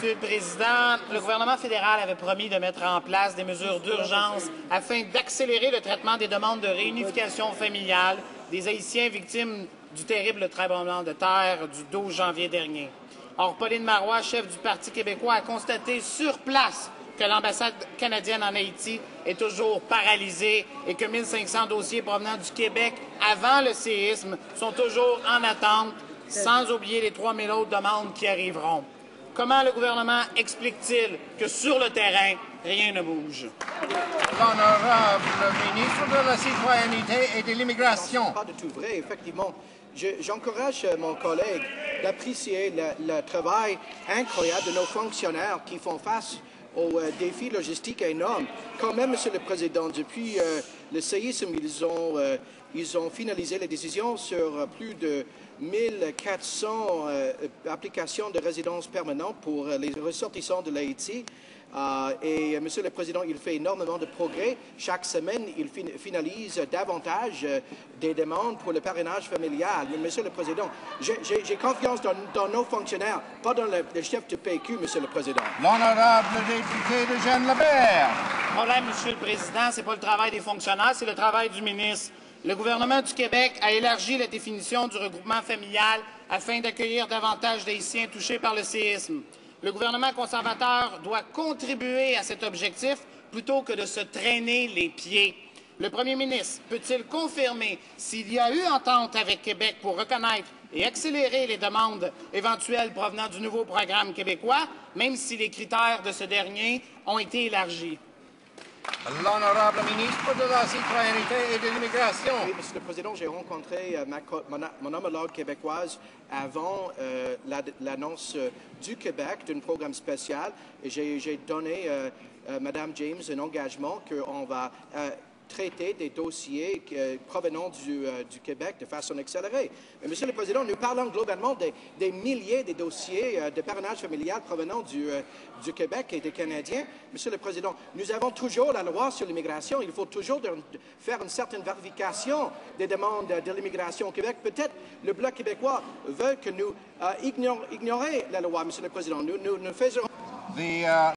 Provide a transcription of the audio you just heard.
Monsieur le Président, le gouvernement fédéral avait promis de mettre en place des mesures d'urgence afin d'accélérer le traitement des demandes de réunification familiale des Haïtiens victimes du terrible tremblement de terre du 12 janvier dernier. Or, Pauline Marois, chef du Parti québécois, a constaté sur place que l'ambassade canadienne en Haïti est toujours paralysée et que 1500 dossiers provenant du Québec avant le séisme sont toujours en attente, sans oublier les 3000 autres demandes qui arriveront. Comment le gouvernement explique-t-il que sur le terrain, rien ne bouge? L'honorable ministre de la Citoyenneté et de l'Immigration. Ce n'est pas du tout vrai, effectivement. J'encourage mon collègue d'apprécier le travail incroyable de nos fonctionnaires qui font face aux défis logistiques énormes. Quand même, Monsieur le Président, depuis le séisme, ils ont finalisé les décisions sur plus de 1400 applications de résidence permanente pour les ressortissants de l'Haïti. Et Monsieur le Président, il fait énormément de progrès. Chaque semaine, il finalise davantage des demandes pour le parrainage familial. Mais Monsieur le Président, j'ai confiance dans nos fonctionnaires, pas dans le chef du PQ, Monsieur le Président. L'honorable député de Jeanne-Lebert. Le problème, Monsieur le Président, ce n'est pas le travail des fonctionnaires, c'est le travail du ministre. Le gouvernement du Québec a élargi la définition du regroupement familial afin d'accueillir davantage d'Haïtiens touchés par le séisme. Le gouvernement conservateur doit contribuer à cet objectif plutôt que de se traîner les pieds. Le premier ministre peut-il confirmer s'il y a eu entente avec Québec pour reconnaître et accélérer les demandes éventuelles provenant du nouveau programme québécois, même si les critères de ce dernier ont été élargis? L'honorable ministre de la Citoyenneté et de l'Immigration. Oui, Monsieur le Président, j'ai rencontré mon homologue québécoise avant l'annonce du Québec d'un programme spécial et j'ai donné à Mme James un engagement qu'on va traiter des dossiers provenant du Québec de façon accélérée. Mais, Monsieur le Président, nous parlons globalement des milliers de dossiers de parrainage familial provenant du Québec et des Canadiens. Monsieur le Président, nous avons toujours la loi sur l'immigration. Il faut toujours faire une certaine vérification des demandes de l'immigration au Québec. Peut-être le Bloc québécois veut que nous ignorions la loi, Monsieur le Président. Nous faisons...